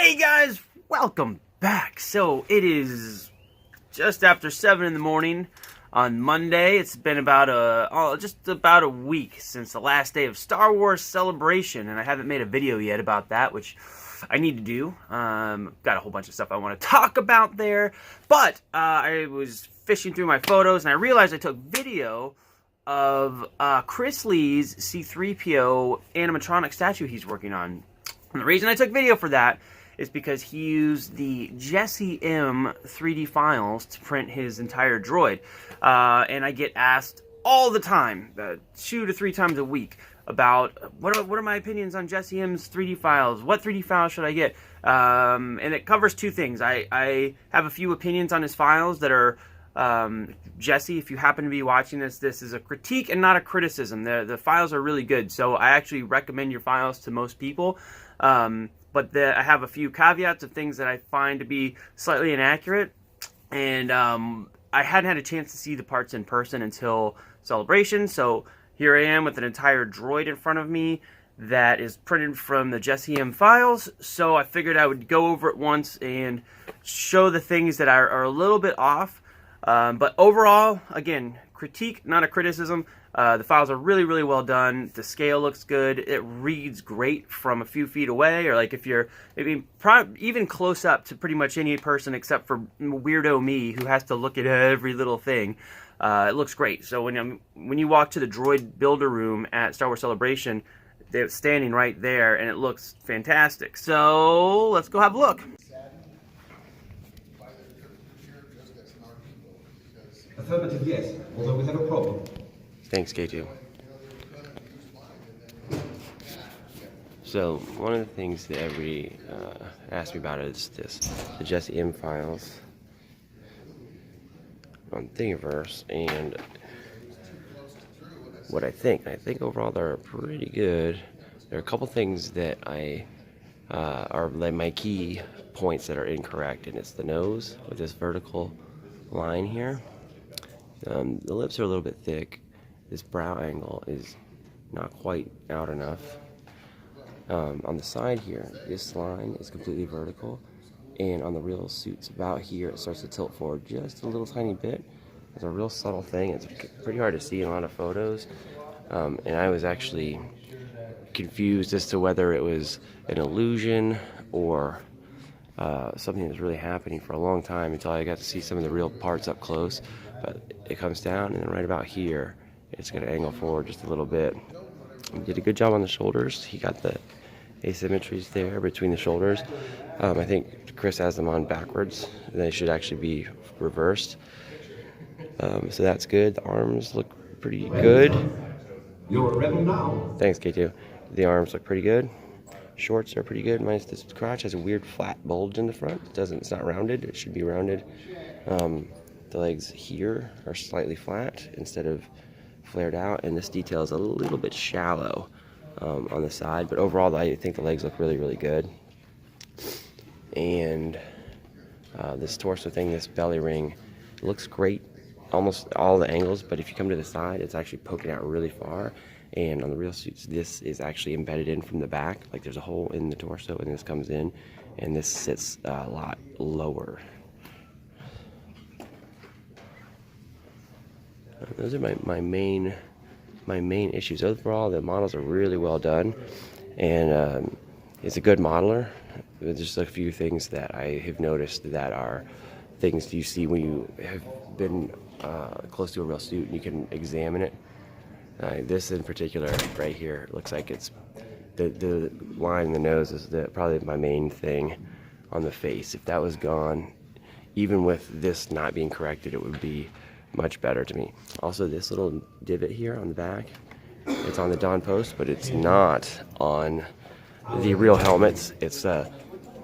Hey guys, welcome back. So it is just after 7 in the morning on Monday. It's been about just about a week since the last day of Star Wars Celebration, and I haven't made a video yet about that, which I need to do. Got a whole bunch of stuff I want to talk about there, but I was fishing through my photos and I realized I took video of Chris Lee's C-3PO animatronic statue he's working on. And the reason I took video for that is because he used the Jesse M 3D files to print his entire droid. And I get asked all the time, 2 to 3 times a week, about what are my opinions on Jesse M's 3D files? What 3D files should I get? And it covers 2 things. I have a few opinions on his files that are, Jesse, if you happen to be watching this is a critique and not a criticism. The files are really good, so I actually recommend your files to most people. But I have a few caveats of things that I find to be slightly inaccurate, and I hadn't had a chance to see the parts in person until Celebration, so here I am with an entire droid in front of me that is printed from the Jesse M files, so I figured I would go over it once and show the things that are a little bit off. But overall, again, critique, not a criticism. The files are really, really well done. The scale looks good. It reads great from a few feet away, or like if you're maybe even close up to pretty much any person except for weirdo me who has to look at every little thing. It looks great. So when you walk to the droid builder room at Star Wars Celebration, they're standing right there, and it looks fantastic. So let's go have a look. Affirmative, yes, although we have a problem. Thanks, K2. So, one of the things that everybody asked me about is the Jesse M files on Thingiverse, and what I think. I think overall they're pretty good. There are a couple things that are like my key points that are incorrect, and it's the nose with this vertical line here. The lips are a little bit thick. This brow angle is not quite out enough. On the side here, this line is completely vertical, and on the real suits about here, it starts to tilt forward just a little tiny bit. It's a real subtle thing. It's pretty hard to see in a lot of photos, and I was actually confused as to whether it was an illusion or something that's really happening for a long time until I got to see some of the real parts up close. But it comes down, and then right about here, it's going to angle forward just a little bit. He did a good job on the shoulders. He got the asymmetries there between the shoulders. I think Chris has them on backwards. They should actually be reversed. So that's good. The arms look pretty good. You're a rebel now. Thanks, K2. The arms look pretty good. Shorts are pretty good. Minus this crotch has a weird flat bulge in the front. It's not rounded. It should be rounded. The legs here are slightly flat instead of flared out, and this detail is a little bit shallow on the side, but overall I think the legs look really, really good. And this torso thing, this belly ring, looks great almost all the angles, but if you come to the side, it's actually poking out really far. And on the real suits, this is actually embedded in from the back. Like there's a hole in the torso, and this comes in, and this sits a lot lower. Those are my main issues. Overall, the models are really well done, and it's a good modeler. There's just a few things that I have noticed that are things you see when you have been close to a real suit and you can examine it. This in particular, right here, looks like it's the line in the nose is probably my main thing on the face. If that was gone, even with this not being corrected, it would be much better to me. Also, this little divot here on the back, it's on the Dawn post, but it's not on the real helmets. It's a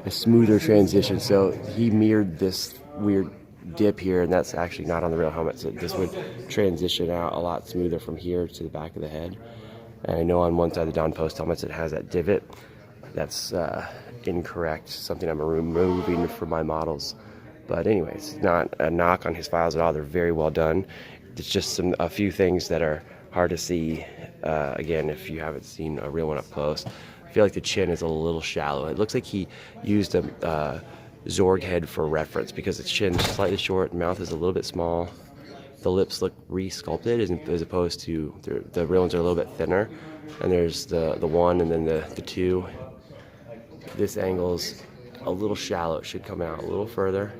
smoother transition, so he mirrored this weird dip here, and that's actually not on the real helmet, so this would transition out a lot smoother from here to the back of the head. And I know on one side of the Dawn post helmets it has that divot. That's incorrect, something I'm removing from my models. But anyways, not a knock on his files at all. They're very well done. It's just a few things that are hard to see, again, if you haven't seen a real one up close. I feel like the chin is a little shallow. It looks like he used a Zorg head for reference because its chin's slightly short, mouth is a little bit small. The lips look re-sculpted as opposed to the real ones are a little bit thinner. And there's the 1 and then the 2. This angle's a little shallow. It should come out a little further.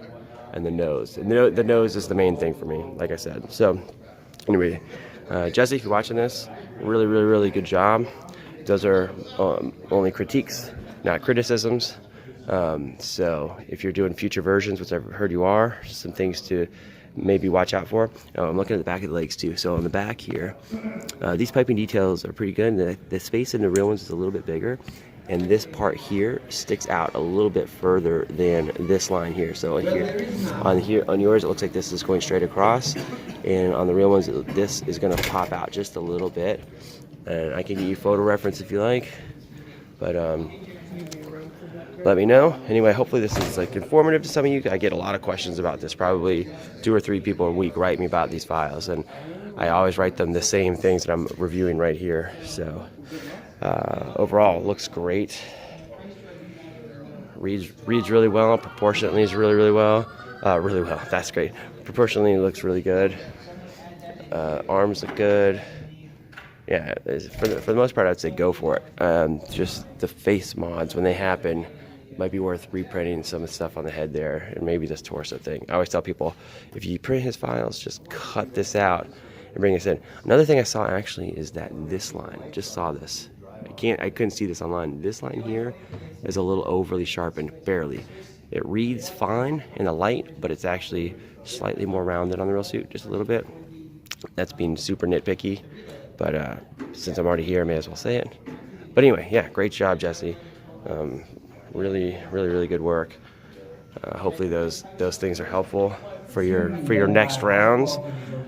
And the nose. And the nose is the main thing for me, like I said. So anyway, Jesse, if you're watching this, really, really, really good job. Those are only critiques, not criticisms. So if you're doing future versions, which I've heard you are, some things to maybe watch out for. I'm looking at the back of the legs too. So on the back here, these piping details are pretty good. The space in the real ones is a little bit bigger. And this part here sticks out a little bit further than this line here. So on yours, it looks like this is going straight across. And on the real ones, this is gonna pop out just a little bit. And I can give you photo reference if you like. But let me know. Anyway, hopefully this is like informative to some of you. I get a lot of questions about this. Probably 2 or 3 people a week write me about these files, and I always write them the same things that I'm reviewing right here. So overall, it looks great. Reads really well. Proportionately is really, really well. Really well. That's great. Proportionally looks really good. Arms look good. Yeah, for the most part, I'd say go for it. Just the face mods, when they happen, might be worth reprinting some of the stuff on the head there, and maybe this torso thing. I always tell people, if you print his files, just cut this out and bring this in. Another thing I saw actually is that this line, just saw this. I couldn't see this online. This line here is a little overly sharpened, barely. It reads fine in the light, but it's actually slightly more rounded on the real suit, just a little bit. That's being super nitpicky. But since I'm already here, I may as well say it. But anyway, yeah, great job, Jesse. Really, really, really good work. Hopefully those things are helpful for your next rounds.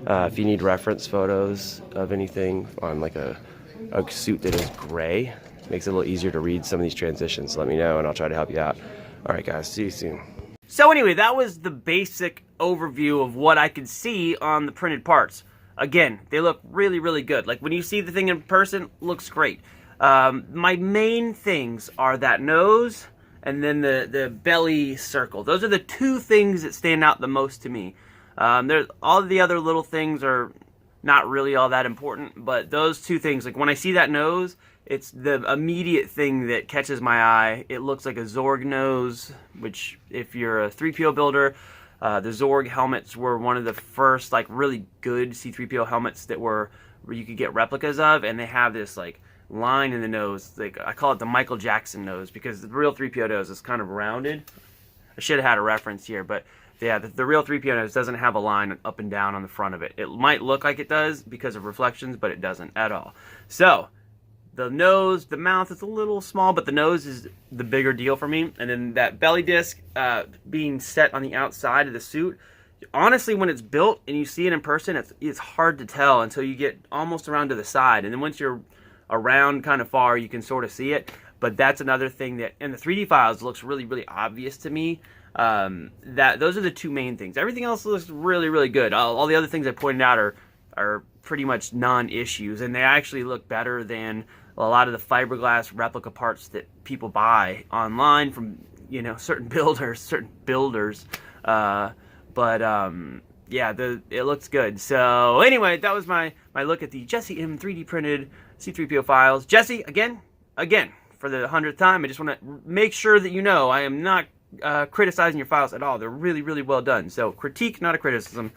If you need reference photos of anything on like a suit that is gray, makes it a little easier to read some of these transitions, let me know and I'll try to help you out. All right, guys, see you soon. So anyway, that was the basic overview of what I could see on the printed parts. Again, they look really, really good. Like when you see the thing in person, looks great. My main things are that nose and then the belly circle. Those are the 2 things that stand out the most to me. There's all the other little things are not really all that important, but those 2 things, like when I see that nose, it's the immediate thing that catches my eye. It looks like a Zorg nose, which if you're a 3PO builder, the Zorg helmets were one of the first like really good C-3PO helmets that where you could get replicas of, and they have this like line in the nose. Like I call it the Michael Jackson nose because the real 3PO nose is kind of rounded. I should have had a reference here, but yeah, the real 3PO nose doesn't have a line up and down on the front of it. It might look like it does because of reflections, but it doesn't at all. So the nose, the mouth is a little small, but the nose is the bigger deal for me. And then that belly disc being set on the outside of the suit. Honestly, when it's built and you see it in person, it's hard to tell until you get almost around to the side. And then once you're around kind of far, you can sort of see it. But that's another thing that in the 3D files looks really, really obvious to me. Those are the 2 main things. Everything else looks really, really good. All the other things I pointed out are pretty much non-issues, and they actually look better than a lot of the fiberglass replica parts that people buy online from certain builders. Yeah, it looks good. So anyway, that was my look at the Jesse M 3D printed C-3PO files. Jesse, again, for the 100th time, I just want to make sure that you know I am not criticizing your files at all. They're really, really well done. So critique, not a criticism,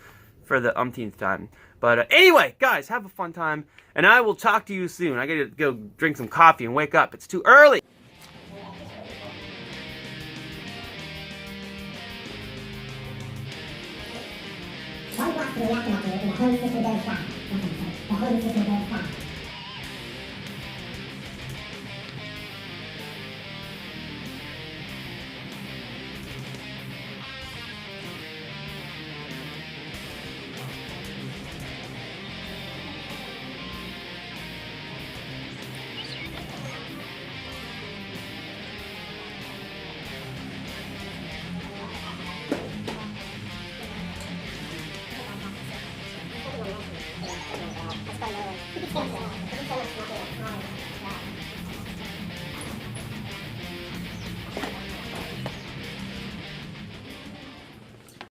for the umpteenth time. But anyway, guys, have a fun time, and I will talk to you soon. I gotta go drink some coffee and wake up. It's too early. One block to the left of the home system goes flat. The home system goes flat.